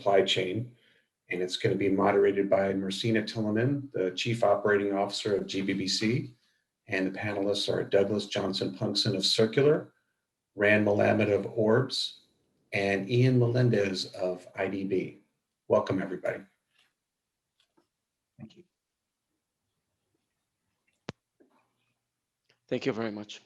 supply chain. And it's going to be moderated by Mercina Tillemann, the Chief Operating Officer of GBBC. And the panelists are Douglas Johnson-Poensgen of Circular, Rand Melamed of Orbs, and Ian Melendez of IDB. Welcome, everybody. Thank you. Thank you very much.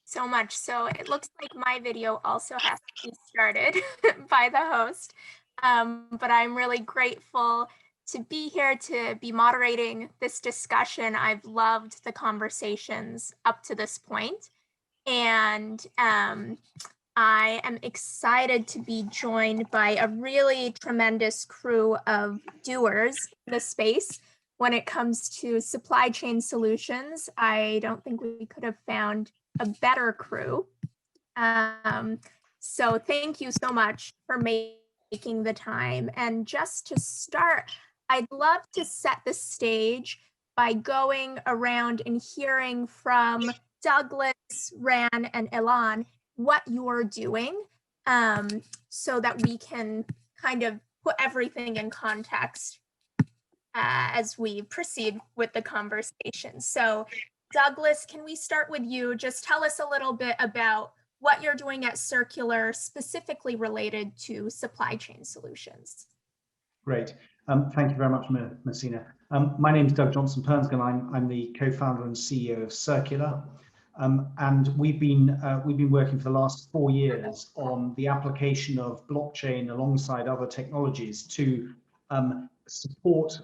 So much. So it looks like my video also has to be started by the host. But I'm really grateful to be here to be moderating this discussion. I've loved the conversations up to this point. And I am excited to be joined by a really tremendous crew of doers in the space. When it comes to supply chain solutions, I don't think we could have found a better crew. So thank you so much for making the time. And just to start, I'd love to set the stage by going around and hearing from Douglas, Ran, and Ilan what you're doing, so that we can kind of put everything in context as we proceed with the conversation. So Douglas, can we start with you? Just tell us a little bit about what you're doing at Circular, specifically related to supply chain solutions. Great. Thank you very much, Mercina. My name is Doug Johnson-Poensgen. I'm the co-founder and CEO of Circular. And we've been working for the last 4 years on the application of blockchain alongside other technologies to support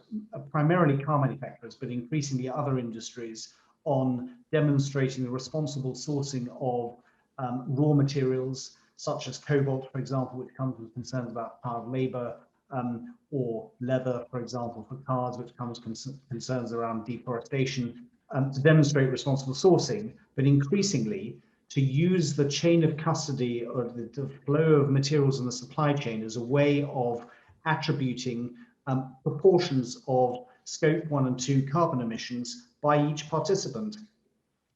primarily car manufacturers, but increasingly other industries, on demonstrating the responsible sourcing of raw materials such as cobalt, for example, which comes with concerns about child labor, or leather, for example, for cars, which comes concerns around deforestation, to demonstrate responsible sourcing, but increasingly to use the chain of custody or the flow of materials in the supply chain as a way of attributing proportions of scope 1 and 2 carbon emissions by each participant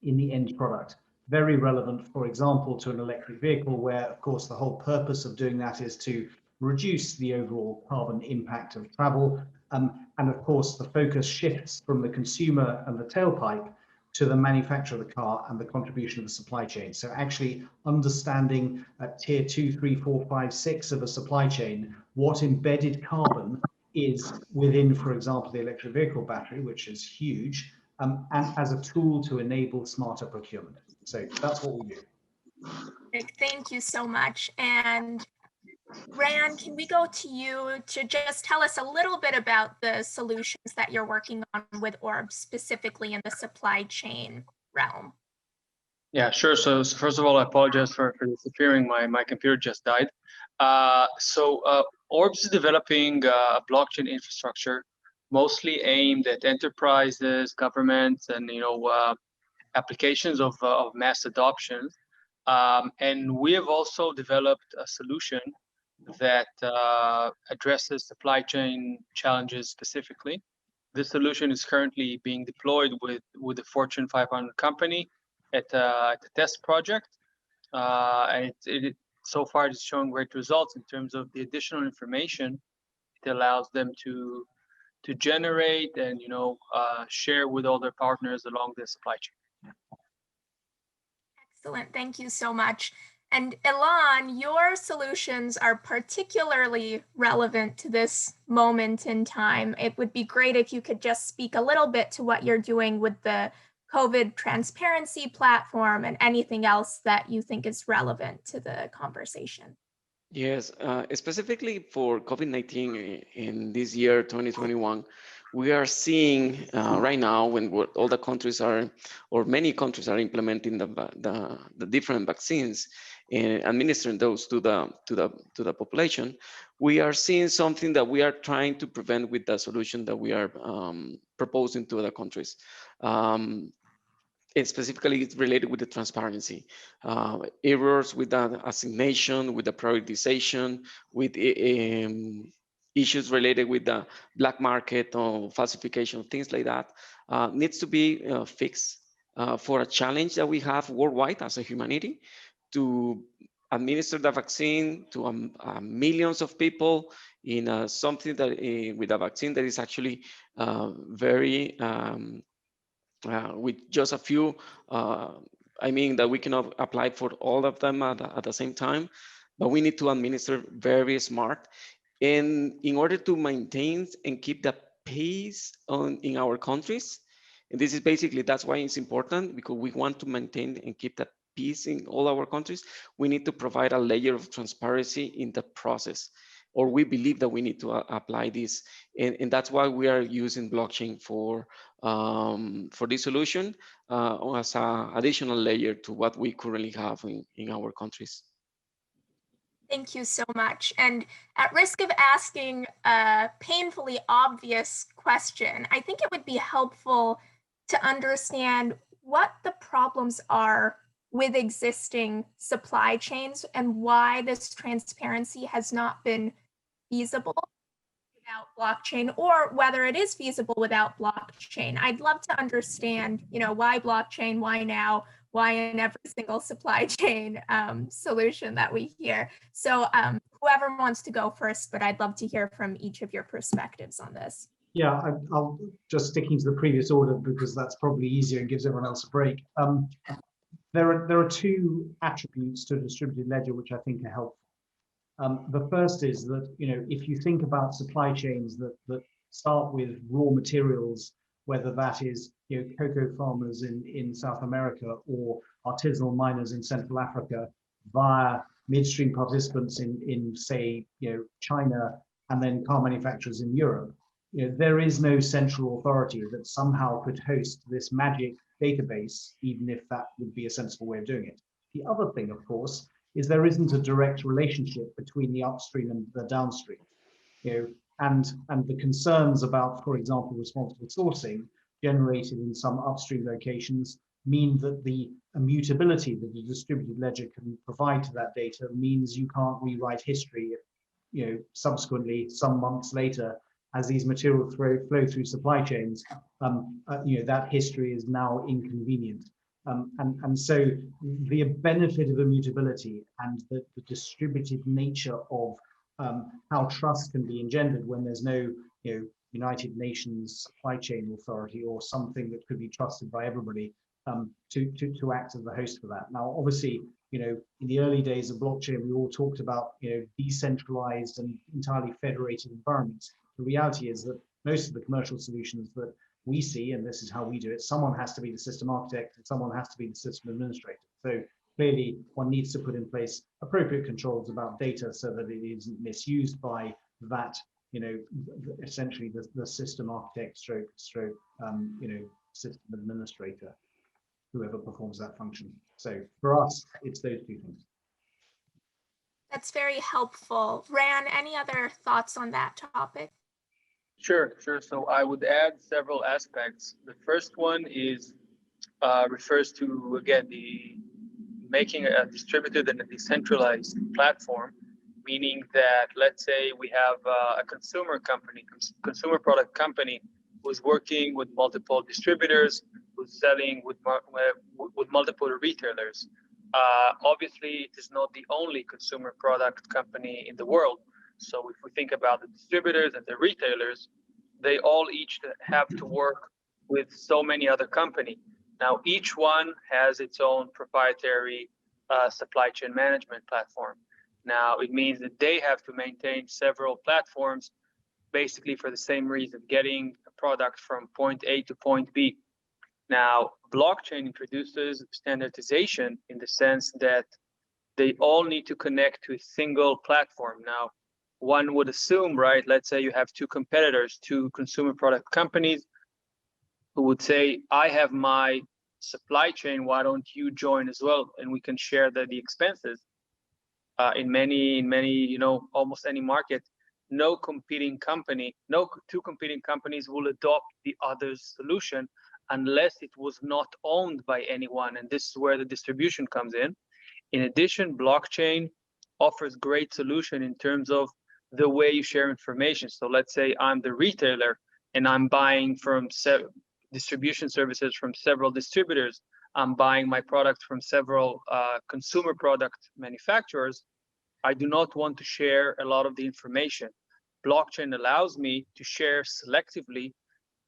in the end product. Very relevant, for example, to an electric vehicle, where, of course, the whole purpose of doing that is to reduce the overall carbon impact of travel. And of course, the focus shifts from the consumer and the tailpipe to the manufacturer of the car and the contribution of the supply chain. So actually understanding at tier 2, 3, 4, 5, 6 of a supply chain, what embedded carbon is within, for example, the electric vehicle battery, which is huge, and as a tool to enable smarter procurement. So that's what we do. Thank you so much. And Ran, can we go to you to just tell us a little bit about the solutions that you're working on with Orbs, specifically in the supply chain realm? Yeah, sure. So first of all, I apologize for disappearing. My computer just died. Orbs is developing a blockchain infrastructure, mostly aimed at enterprises, governments, and applications of mass adoption. And we have also developed a solution that addresses supply chain challenges specifically. This solution is currently being deployed with a Fortune 500 company at a test project, and it so far is showing great results in terms of the additional information it allows them to generate and share with all their partners along the supply chain. Excellent, thank you so much. And Ilan, your solutions are particularly relevant to this moment in time. It would be great if you could just speak a little bit to what you're doing with the COVID transparency platform and anything else that you think is relevant to the conversation. Yes, specifically for COVID-19 in this year, 2021, we are seeing right now when all the countries are, or many countries are implementing the different vaccines and administering those to the population, we are seeing something that we are trying to prevent with the solution that we are proposing to other countries. And specifically, it's related with the transparency, errors with the assignation, with the prioritization, with issues related with the black market or falsification, things like that, needs to be fixed for a challenge that we have worldwide as a humanity to administer the vaccine to millions of people in something that with a vaccine that is actually very with just a few. I mean that we cannot apply for all of them at the same time, but we need to administer very smart. And in order to maintain and keep the pace in our countries, and this is basically, that's why it's important, because we want to maintain and keep the peace in all our countries. We need to provide a layer of transparency in the process, or we believe that we need to apply this. And that's why we are using blockchain for this solution as an additional layer to what we currently have in our countries. Thank you so much. And at risk of asking a painfully obvious question, I think it would be helpful to understand what the problems are with existing supply chains and why this transparency has not been feasible without blockchain, or whether it is feasible without blockchain. I'd love to understand, why blockchain, why now, why in every single supply chain solution that we hear. So whoever wants to go first, but I'd love to hear from each of your perspectives on this. Yeah, I'll just sticking to the previous order because that's probably easier and gives everyone else a break. There are two attributes to a distributed ledger which I think are helpful. The first is that, if you think about supply chains that start with raw materials, whether that is, cocoa farmers in South America or artisanal miners in Central Africa via midstream participants in say, China, and then car manufacturers in Europe, there is no central authority that somehow could host this magic database, even if that would be a sensible way of doing it. The other thing, of course, is there isn't a direct relationship between the upstream and the downstream, and the concerns about, for example, responsible sourcing generated in some upstream locations mean that the immutability that a distributed ledger can provide to that data means you can't rewrite history, subsequently, some months later, as these materials flow through supply chains, that history is now inconvenient. And so the benefit of immutability and the distributed nature of how trust can be engendered when there's no United Nations supply chain authority or something that could be trusted by everybody to act as the host for that. Now, obviously, in the early days of blockchain, we all talked about decentralized and entirely federated environments. The reality is that most of the commercial solutions that we see, and this is how we do it, someone has to be the system architect and someone has to be the system administrator. So clearly one needs to put in place appropriate controls about data so that it isn't misused by that, essentially the system architect stroke, system administrator, whoever performs that function. So for us, it's those two things. That's very helpful. Ran, any other thoughts on that topic? Sure. So I would add several aspects. The first one is refers to, again, the making a distributed and a decentralized platform, meaning that, let's say we have a consumer product company who's working with multiple distributors, who's selling with multiple retailers. Obviously, it is not the only consumer product company in the world. So if we think about the distributors and the retailers, they all each have to work with so many other companies. Now, each one has its own proprietary supply chain management platform. Now, it means that they have to maintain several platforms, basically for the same reason, getting a product from point A to point B. Now, blockchain introduces standardization in the sense that they all need to connect to a single platform. Now, one would assume, right, let's say you have two competitors, two consumer product companies, who would say, I have my supply chain, why don't you join as well? And we can share the expenses. In many, almost any market, no two competing companies will adopt the other's solution unless it was not owned by anyone. And this is where the distribution comes in. In addition, blockchain offers great solution in terms of the way you share information. So let's say I'm the retailer and I'm buying from distribution services from several distributors. I'm buying my product from several consumer product manufacturers, I do not want to share a lot of the information. Blockchain allows me to share selectively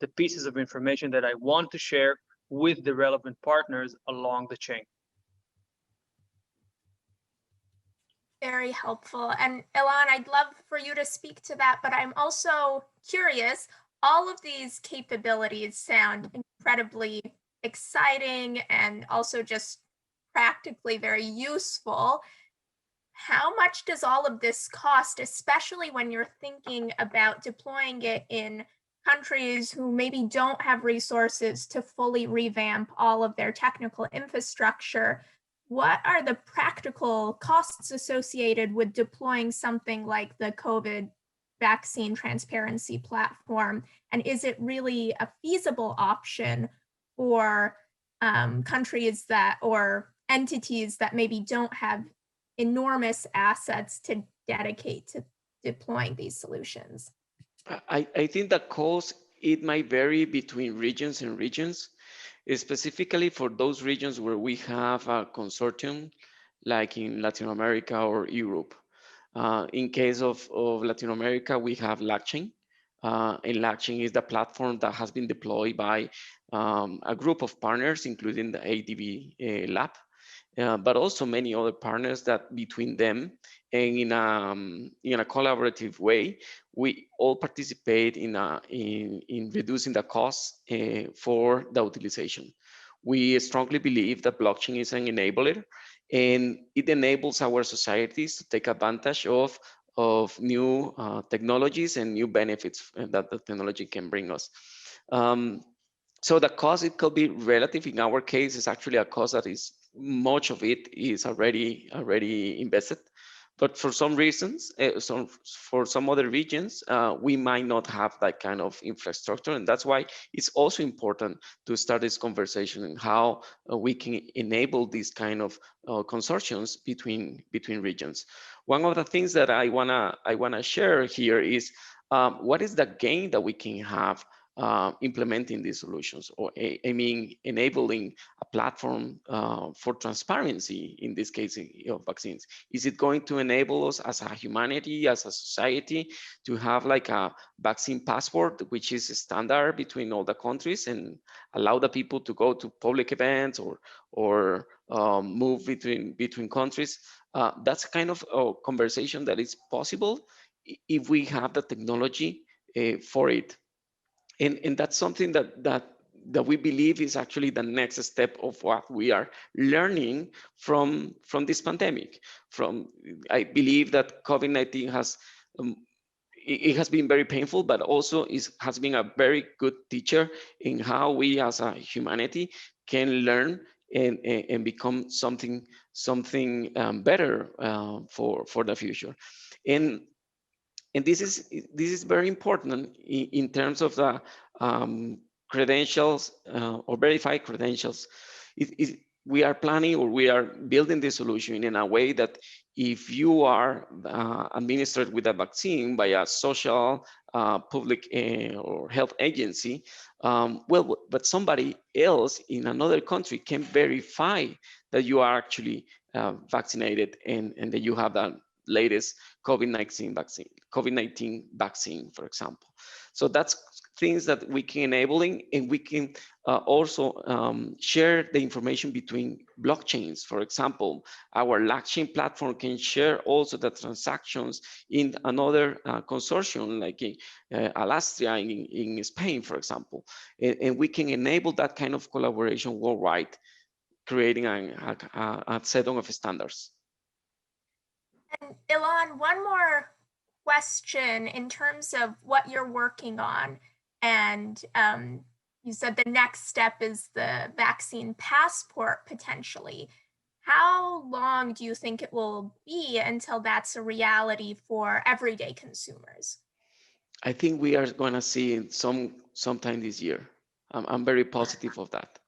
the pieces of information that I want to share with the relevant partners along the chain. Very helpful. And Ilan, I'd love for you to speak to that, but I'm also curious. All of these capabilities sound incredibly exciting and also just practically very useful. How much does all of this cost, especially when you're thinking about deploying it in countries who maybe don't have resources to fully revamp all of their technical infrastructure? What are the practical costs associated with deploying something like the COVID vaccine transparency platform? And is it really a feasible option for countries that or entities that maybe don't have enormous assets to dedicate to deploying these solutions? I think the cost, it might vary between regions and regions, specifically for those regions where we have a consortium, like in Latin America or Europe. In case of Latin America, we have LACChain. And LACChain is the platform that has been deployed by a group of partners, including the ADB lab. But also many other partners that between them and in a collaborative way, we all participate in reducing the costs for the utilization. We strongly believe that blockchain is an enabler, and it enables our societies to take advantage of new technologies and new benefits that the technology can bring us. So the cost, it could be relative. In our case, it's actually a cost that is much of it is already invested. But for some reasons, for some other regions, we might not have that kind of infrastructure. And that's why it's also important to start this conversation and how we can enable these kind of consortiums between regions. One of the things that I wanna share here is what is the gain that we can have implementing these solutions, or I mean, enabling a platform for transparency in this case of vaccines. Is it going to enable us as a humanity, as a society, to have like a vaccine passport, which is a standard between all the countries, and allow the people to go to public events or move between countries? That's kind of a conversation that is possible if we have the technology for it. And that's something that we believe is actually the next step of what we are learning from this pandemic. I believe that COVID-19 has it has been very painful, but also has been a very good teacher in how we as a humanity can learn and become something better for the future. And this is very important in terms of the credentials or verified credentials. We are planning, or we are building this solution in a way that if you are administered with a vaccine by a social, public or health agency, but somebody else in another country can verify that you are actually vaccinated and that you have that latest COVID-19 vaccine, for example. So that's things that we can enabling, and we can also share the information between blockchains. For example, our LACChain platform can share also the transactions in another consortium, like Alastria in Spain, for example. And we can enable that kind of collaboration worldwide, creating a set of standards. And Ilan, one more question in terms of what you're working on. And you said the next step is the vaccine passport, potentially. How long do you think it will be until that's a reality for everyday consumers? I think we are going to see it sometime this year. I'm very positive of that.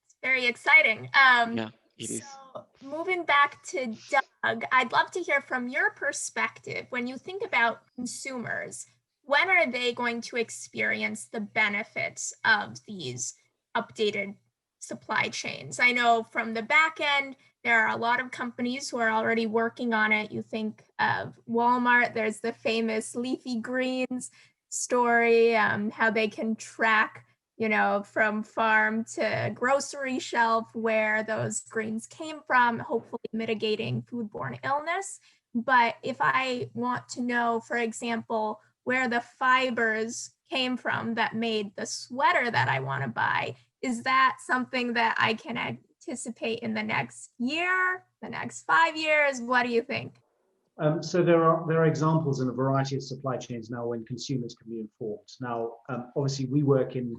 It's very exciting. Yeah, it is. So moving back to Doug, I'd love to hear from your perspective. When you think about consumers, when are they going to experience the benefits of these updated supply chains? I know from the back end, there are a lot of companies who are already working on it. You think of Walmart, there's the famous leafy greens story, how they can track, you know, from farm to grocery shelf where those greens came from, hopefully mitigating foodborne illness. But if I want to know, for example, where the fibers came from that made the sweater that I want to buy, is that something that I can anticipate in the next year, the next 5 years? What do you think? So there are examples in a variety of supply chains now when consumers can be informed. Now, obviously, we work in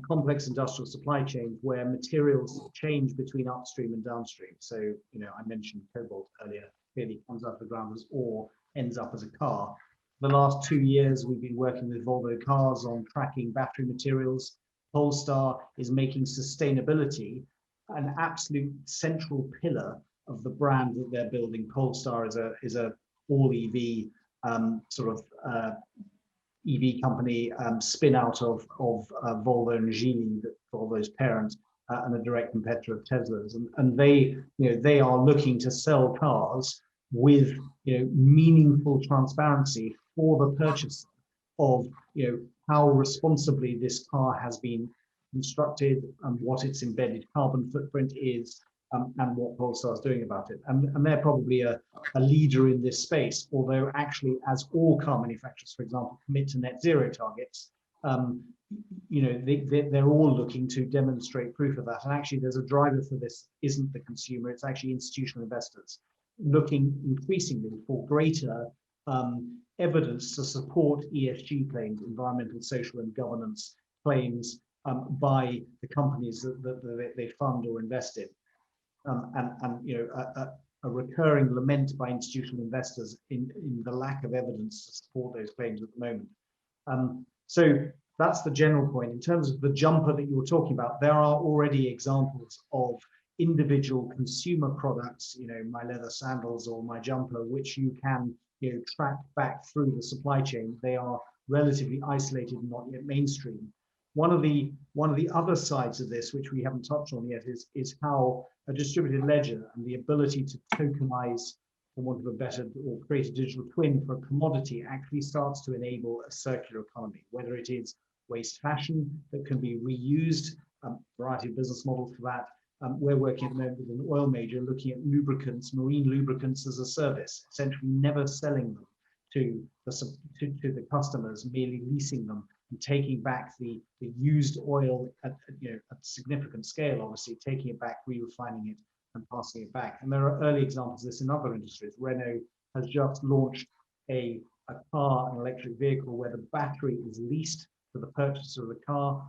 complex industrial supply chains where materials change between upstream and downstream. So, you know, I mentioned cobalt earlier, clearly comes out of the ground as ore, ends up as a car. The last 2 years, we've been working with Volvo Cars on tracking battery materials. Polestar is making sustainability an absolute central pillar of the brand that they're building. Polestar is a all EV EV company spin out of Volvo and Geely, Volvo's parent, and a direct competitor of Tesla's. And they are looking to sell cars with meaningful transparency for the purchaser of how responsibly this car has been constructed and what its embedded carbon footprint is, and what Polestar is doing about it. And they're probably a leader in this space, although actually, as all car manufacturers, for example, commit to net zero targets, they're all looking to demonstrate proof of that. And actually, there's a driver for this, isn't the consumer, it's actually institutional investors looking increasingly for greater evidence to support ESG claims, environmental, social, and governance claims by the companies that they fund or invest in. A recurring lament by institutional investors in the lack of evidence to support those claims at the moment. So that's the general point. In terms of the jumper that you were talking about, there are already examples of individual consumer products, my leather sandals or my jumper, which you can track back through the supply chain. They are relatively isolated and not yet mainstream. One of the other sides of this, which we haven't touched on yet, is how a distributed ledger and the ability to tokenize, for want of a better, or create a digital twin for a commodity actually starts to enable a circular economy, whether it is waste fashion that can be reused, a variety of business models for that. We're working at the moment with an oil major looking at lubricants, marine lubricants as a service, essentially never selling them to the customers, merely leasing them and taking back the used oil at significant scale, obviously, taking it back, re-refining it and passing it back. And there are early examples of this in other industries. Renault has just launched a car, an electric vehicle, where the battery is leased to the purchaser of the car.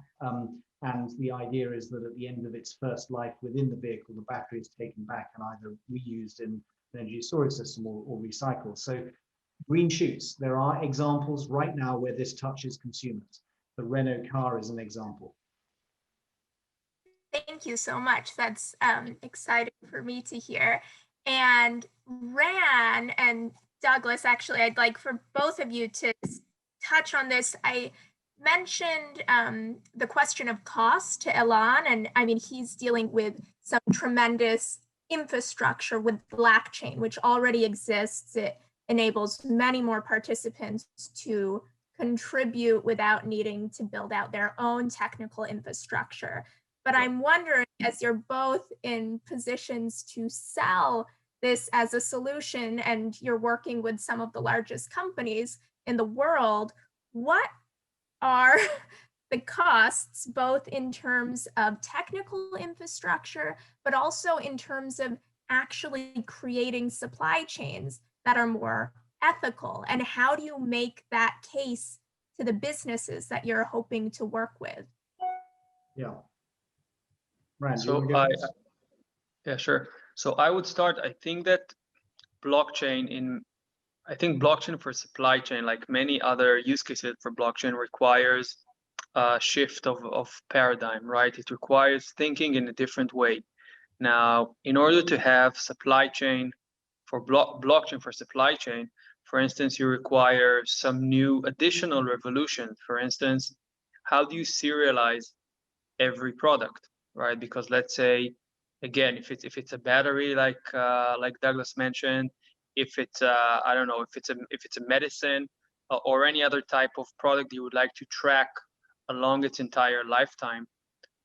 And the idea is that at the end of its first life within the vehicle, the battery is taken back and either reused in an energy storage system or recycled. So green shoots, there are examples right now where this touches consumers. The Renault car is an example. Thank you so much. That's exciting for me to hear. And Ran and Douglas, actually, I'd like for both of you to touch on this. I mentioned the question of cost to Elan, and I mean, he's dealing with some tremendous infrastructure with blockchain, which already exists. It enables many more participants to contribute without needing to build out their own technical infrastructure. But I'm wondering, as you're both in positions to sell this as a solution and you're working with some of the largest companies in the world, what are the costs, both in terms of technical infrastructure, but also in terms of actually creating supply chains that are more ethical? And how do you make that case to the businesses that you're hoping to work with? Yeah. Rand, So yeah, sure. So I would start. I think blockchain for supply chain, like many other use cases for blockchain, requires a shift of paradigm, right? It requires thinking in a different way. Now, in order to have supply chain for blockchain for supply chain, for instance, you require some new additional revolution. For instance, how do you serialize every product? right? Because let's say, again, if it's a battery, like Douglas mentioned, if it's I don't know, if it's a medicine or any other type of product you would like to track along its entire lifetime,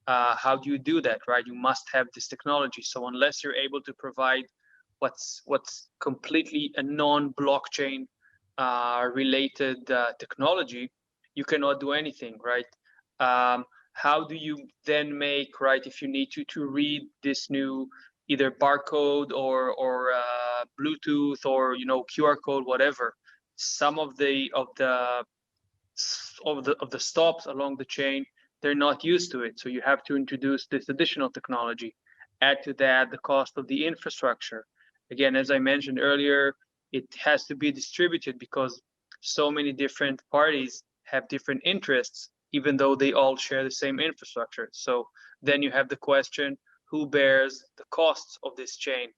how do you do that, right? You must have this technology. So unless you're able to provide what's completely a non-blockchain related technology, you cannot do anything, right? How do you then make, right, if you need to read this new either barcode or Bluetooth or QR code, whatever, some of the stops along the chain, they're not used to it. So you have to introduce this additional technology. Add to that the cost of the infrastructure. Again, as I mentioned earlier, it has to be distributed because so many different parties have different interests, even though they all share the same infrastructure. So then you have the question, who bears the costs of this chain?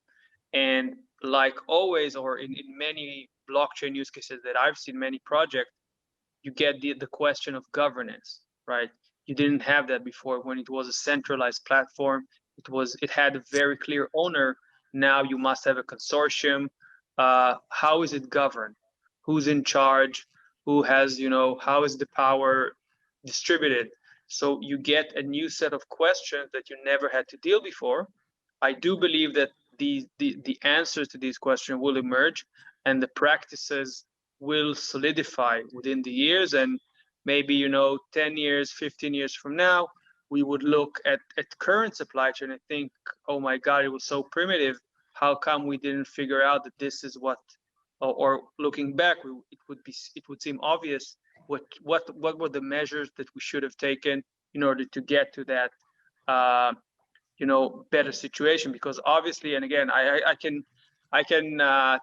And like always, or in many blockchain use cases that I've seen, many projects, you get the question of governance, right? You didn't have that before. When it was a centralized platform, it had a very clear owner. Now you must have a consortium. How is it governed? Who's in charge? Who has, how is the power distributed? So you get a new set of questions that you never had to deal before. I do believe that the answers to these questions will emerge and the practices will solidify within the years, and maybe 10 years, 15 years from now, we would look at current supply chain and think, oh my God, it was so primitive. How come we didn't figure out that this is what, or looking back, it would seem obvious what were the measures that we should have taken in order to get to that better situation. Because obviously, and again, I can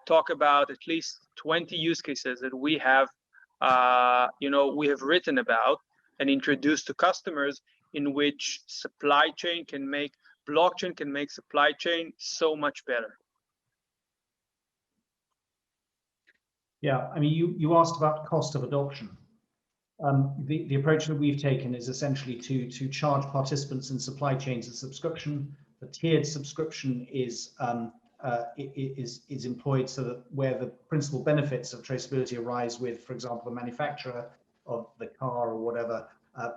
talk about at least 20 use cases that we have written about and introduced to customers, in which blockchain can make supply chain so much better. Yeah, I mean, you asked about cost of adoption. The approach that we've taken is essentially to charge participants in supply chains a subscription. The tiered subscription is employed so that where the principal benefits of traceability arise with, for example, the manufacturer of the car or whatever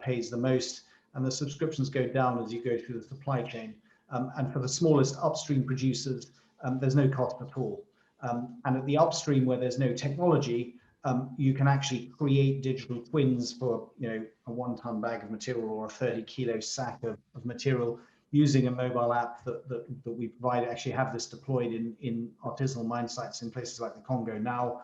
pays the most, and the subscriptions go down as you go through the supply chain. And for the smallest upstream producers, there's no cost at all. And at the upstream where there's no technology, you can actually create digital twins for a 1-ton bag of material or a 30-kilo sack of material using a mobile app that we provide. Actually have this deployed in artisanal mine sites in places like the Congo now,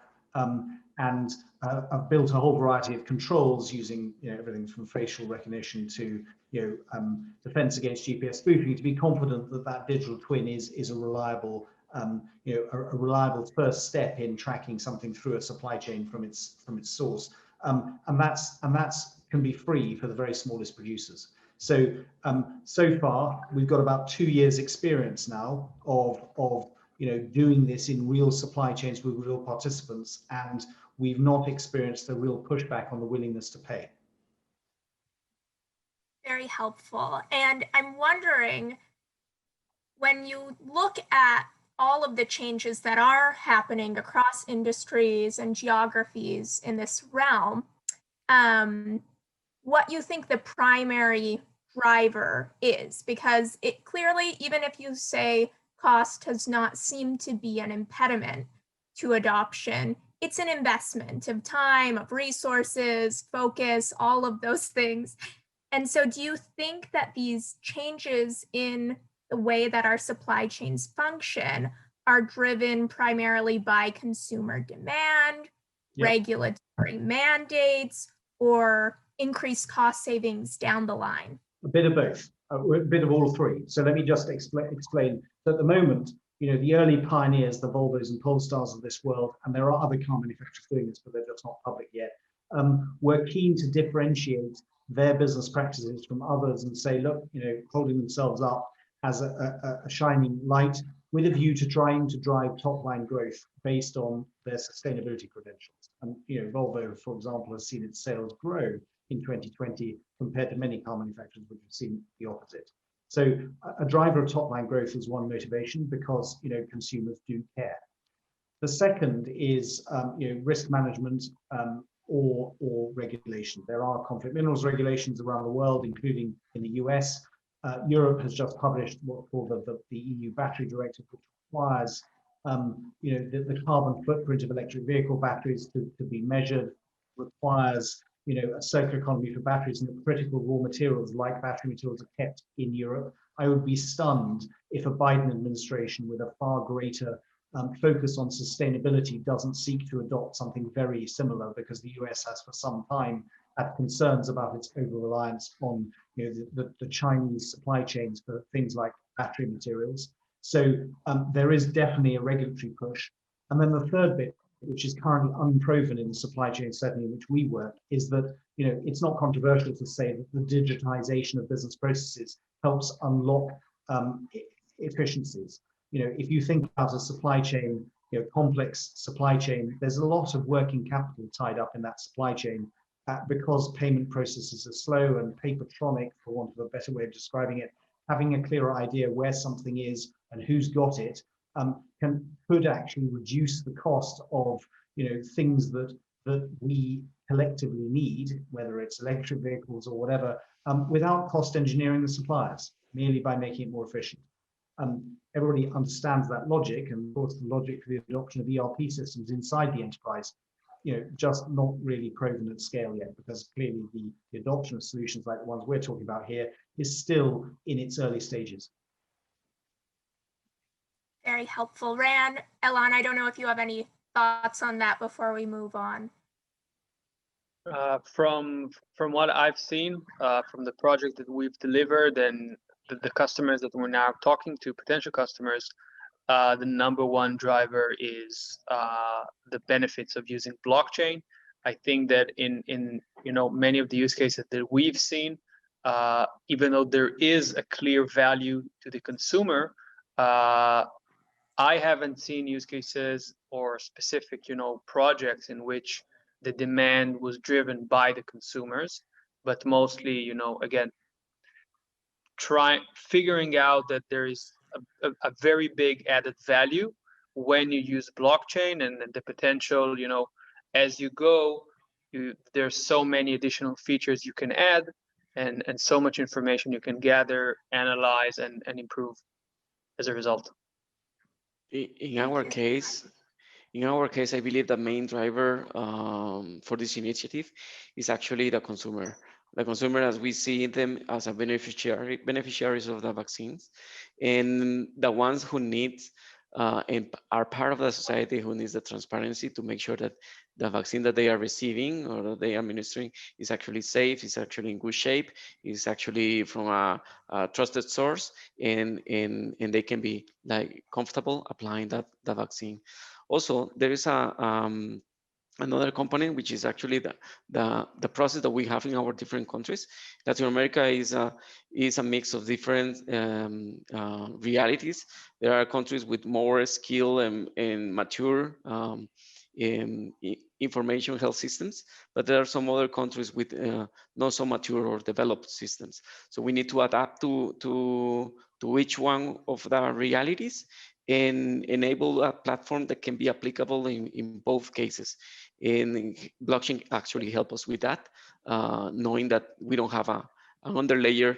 and I've built a whole variety of controls using everything from facial recognition to defense against GPS spoofing to be confident that that digital twin is a reliable a reliable first step in tracking something through a supply chain from its source, and that's can be free for the very smallest producers. So so far we've got about 2 years experience now of doing this in real supply chains with real participants, and we've not experienced a real pushback on the willingness to pay. Very helpful. And I'm wondering, when you look at all of the changes that are happening across industries and geographies in this realm, what you think the primary driver is, because it clearly, even if you say cost does not seem to be an impediment to adoption, it's an investment of time, of resources, focus, all of those things. And so do you think that these changes in the way that our supply chains function are driven primarily by consumer demand, regulatory mandates, or increased cost savings down the line? A bit of both, a bit of all three. So let me just explain. So at the moment, the early pioneers, the Volvos and Polestars of this world, and there are other car manufacturers doing this, but they're just not public yet, were keen to differentiate their business practices from others and say, look, holding themselves up as a shining light with a view to trying to drive top line growth based on their sustainability credentials. And Volvo, for example, has seen its sales grow in 2020 compared to many car manufacturers which have seen the opposite. So a driver of top line growth is one motivation because consumers do care. The second is risk management or regulation. There are conflict minerals regulations around the world, including in the US. Europe has just published what's called the EU Battery Directive, which requires the carbon footprint of electric vehicle batteries to be measured, requires a circular economy for batteries, and that critical raw materials like battery materials are kept in Europe. I would be stunned if a Biden administration with a far greater focus on sustainability doesn't seek to adopt something very similar, because the US has for some time had concerns about its over-reliance on the Chinese supply chains for things like battery materials. So there is definitely a regulatory push. And then the third bit, which is currently unproven in the supply chain setting in which we work, is that it's not controversial to say that the digitization of business processes helps unlock efficiencies. If you think about a supply chain, complex supply chain, there's a lot of working capital tied up in that supply chain because payment processes are slow and papertronic, for want of a better way of describing it. Having a clearer idea where something is and who's got it could actually reduce the cost of things that we collectively need, whether it's electric vehicles or whatever, without cost engineering the suppliers, merely by making it more efficient. Everybody understands that logic, and of course the logic for the adoption of ERP systems inside the enterprise, just not really proven at scale yet, because clearly the adoption of solutions like the ones we're talking about here is still in its early stages. Very helpful. Ran, Elan, I don't know if you have any thoughts on that before we move on. From what I've seen, from the project that we've delivered and the customers that we're now talking to, potential customers, the number one driver is the benefits of using blockchain. I think that in many of the use cases that we've seen, even though there is a clear value to the consumer, I haven't seen use cases or specific projects in which the demand was driven by the consumers, but mostly again, figuring out that there is a very big added value when you use blockchain, and the potential, as you go, there's so many additional features you can add, and so much information you can gather, analyze, and improve as a result. In our case, I believe the main driver for this initiative is actually the consumer. The consumer, as we see them as a beneficiaries of the vaccines, and the ones who need and are part of the society who needs the transparency to make sure that the vaccine that they are receiving or that they are administering is actually safe, is actually in good shape, is actually from a trusted source, and they can be comfortable applying the vaccine. Also, there is another component, which is actually the process that we have in our different countries. Latin America is a mix of different realities. There are countries with more skill and mature information health systems, but there are some other countries with not so mature or developed systems. So we need to adapt to each one of the realities and enable a platform that can be applicable in both cases. And blockchain actually help us with that, knowing that we don't have an underlayer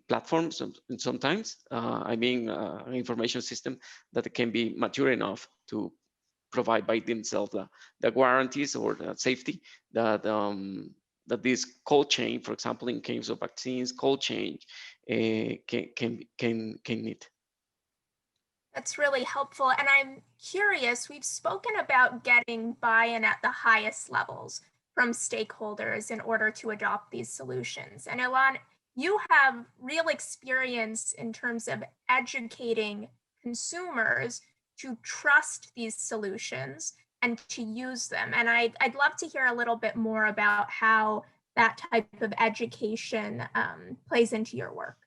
platform sometimes. An information system that can be mature enough to provide by themselves the guarantees or the safety that this cold chain, for example, in case of vaccines, cold chain can need. That's really helpful. And I'm curious, we've spoken about getting buy-in at the highest levels from stakeholders in order to adopt these solutions. And Elan, you have real experience in terms of educating consumers to trust these solutions and to use them. And I'd love to hear a little bit more about how that type of education plays into your work.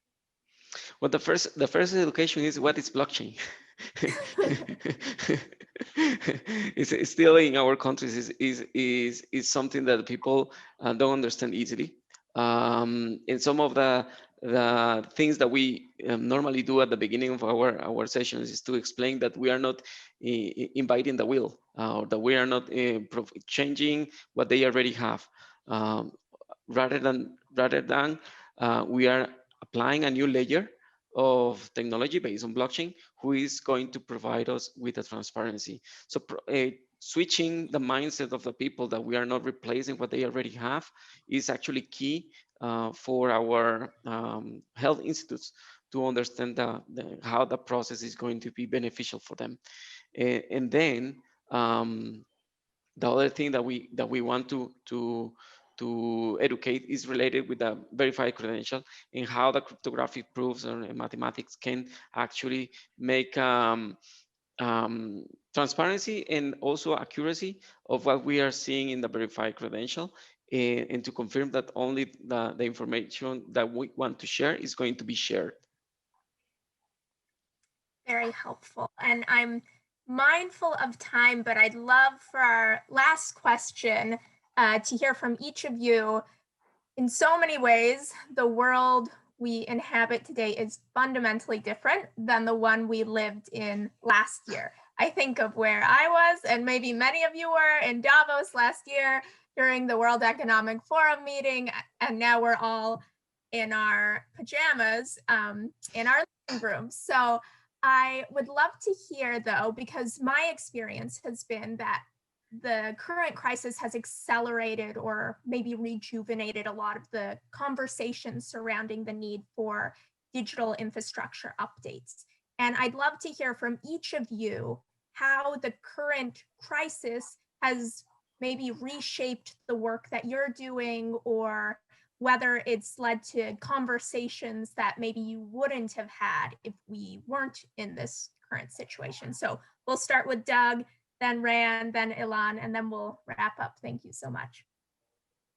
Well, the first education is what is blockchain. It's still in our countries is something that people don't understand easily. And some of the the things that we normally do at the beginning of our sessions is to explain that we are not inviting the wheel, or that we are not changing what they already have. Rather than we are applying a new layer of technology based on blockchain, who is going to provide us with the transparency. So switching the mindset of the people that we are not replacing what they already have is actually key for our health institutes to understand how the process is going to be beneficial for them. And then the other thing that we want to educate is related with the verified credential, and how the cryptographic proofs and mathematics can actually make transparency and also accuracy of what we are seeing in the verified credential, and to confirm that only the information that we want to share is going to be shared. Very helpful. And I'm mindful of time, but I'd love for our last question to hear from each of you. In so many ways, the world we inhabit today is fundamentally different than the one we lived in last year. I think of where I was, and maybe many of you were in Davos last year during the World Economic Forum meeting, and now we're all in our pajamas in our living room. So I would love to hear, though, because my experience has been that the current crisis has accelerated or maybe rejuvenated a lot of the conversations surrounding the need for digital infrastructure updates. And I'd love to hear from each of you how the current crisis has maybe reshaped the work that you're doing, or whether it's led to conversations that maybe you wouldn't have had if we weren't in this current situation. So we'll start with Doug, then Rand, then Ilan, and then we'll wrap up. Thank you so much.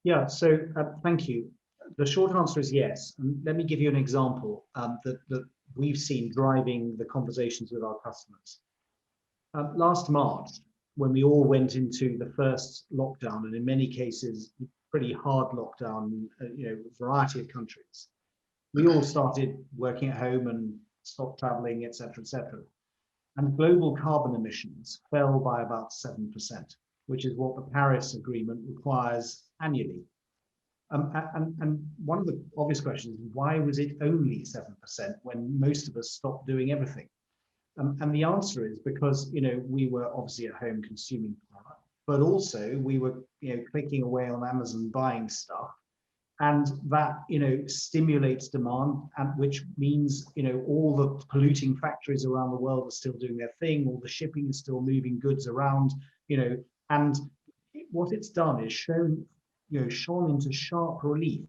Yeah, so thank you. The short answer is yes. And let me give you an example that we've seen driving the conversations with our customers. Last March, when we all went into the first lockdown, and in many cases, pretty hard lockdown, a variety of countries, we all started working at home and stopped traveling, et cetera, et cetera. And global carbon emissions fell by about 7%, which is what the Paris Agreement requires annually. And one of the obvious questions is, why was it only 7% when most of us stopped doing everything? And the answer is because we were obviously at home consuming power, but also we were clicking away on Amazon buying stuff, and that stimulates demand, and which means all the polluting factories around the world are still doing their thing, all the shipping is still moving goods around, and what it's done is shone into sharp relief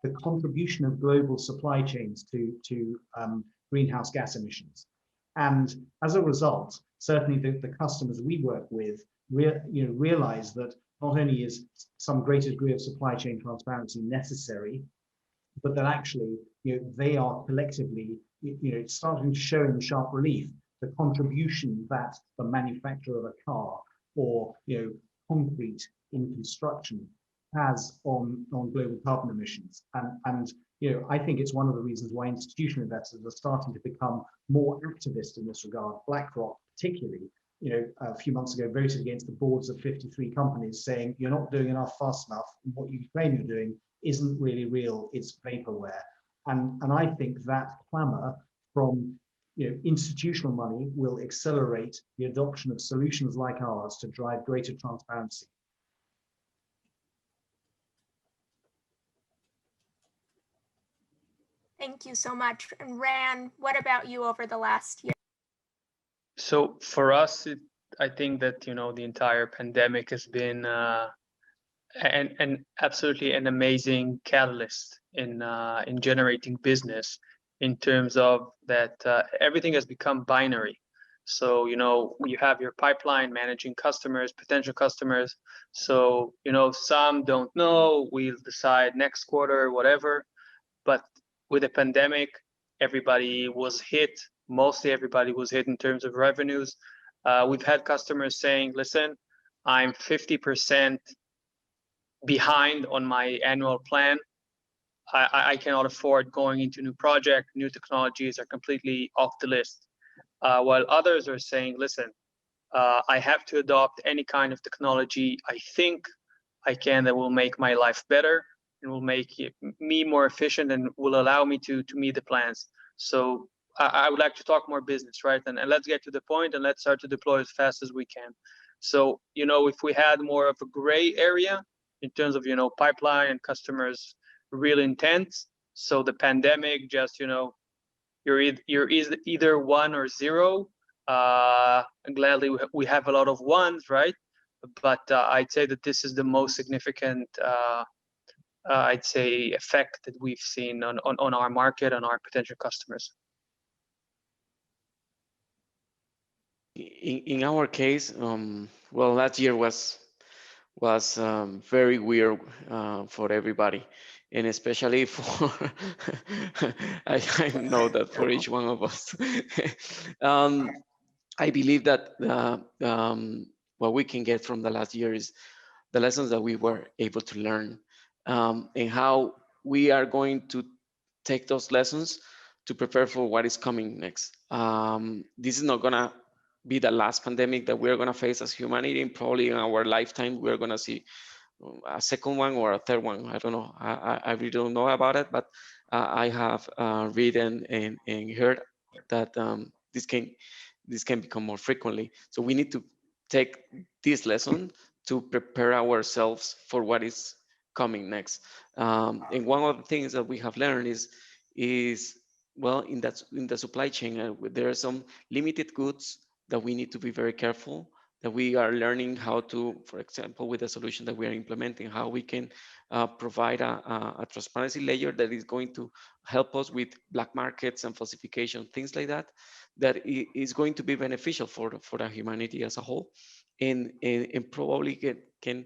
the contribution of global supply chains to greenhouse gas emissions. And as a result, certainly the customers we work with realize that not only is some greater degree of supply chain transparency necessary, but that actually they are collectively starting to show in sharp relief the contribution that the manufacturer of a car or concrete in construction has on global carbon emissions. And I think it's one of the reasons why institutional investors are starting to become more activist in this regard. BlackRock, particularly, a few months ago voted against the boards of 53 companies, saying you're not doing enough fast enough. What you claim you're doing isn't really real, it's vaporware. And I think that clamor from institutional money will accelerate the adoption of solutions like ours to drive greater transparency. Thank you so much. And Rand, what about you over the last year? So for us, I think that the entire pandemic has been an absolutely an amazing catalyst in generating business, in terms of that everything has become binary. So you have your pipeline managing customers, potential customers. So some don't know, we'll decide next quarter, whatever. But with the pandemic, everybody was hit. Mostly everybody was hit in terms of revenues. We've had customers saying, listen, I'm 50% behind on my annual plan. I cannot afford going into new project, new technologies are completely off the list. While others are saying, listen, I have to adopt any kind of technology I think I can that will make my life better and will make me more efficient and will allow me to meet the plans. So I would like to talk more business, right? And let's get to the point and let's start to deploy as fast as we can. So, you know, if we had more of a gray area in terms of, you know, pipeline and customers real intent, so the pandemic just, you know, you're either 1 or 0. Gladly, we have a lot of ones, right? But I'd say that this is the most significant, I'd say, effect that we've seen on our market, on our potential customers. In our case, well, last year was very weird for everybody, and especially for I know that for each one of us. I believe that what we can get from the last year is the lessons that we were able to learn, and how we are going to take those lessons to prepare for what is coming next. This is not gonna be the last pandemic that we're gonna face as humanity, and probably in our lifetime we're gonna see a second one or a third one. I don't know. I really don't know about it, but I have read and heard that this can become more frequently. So we need to take this lesson to prepare ourselves for what is coming next. And one of the things that we have learned is well, in the supply chain, there are some limited goods that we need to be very careful, that we are learning how to, for example, with the solution that we are implementing, how we can provide a transparency layer that is going to help us with black markets and falsification, things like that, that is going to be beneficial for the humanity as a whole, and probably can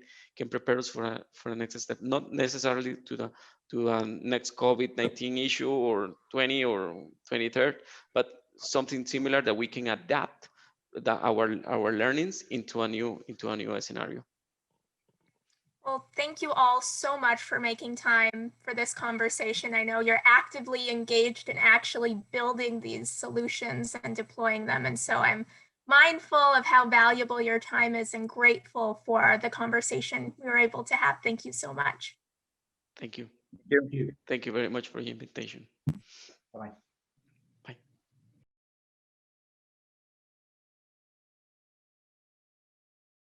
prepare us for the next step, not necessarily to the next COVID-19 issue or 20 or 23rd, but something similar that we can adapt our learnings into a new scenario. Well, thank you all so much for making time for this conversation. I know you're actively engaged in actually building these solutions and deploying them. And so I'm mindful of how valuable your time is and grateful for the conversation we were able to have. Thank you so much. Thank you. Thank you. Thank you very much for the invitation. Bye.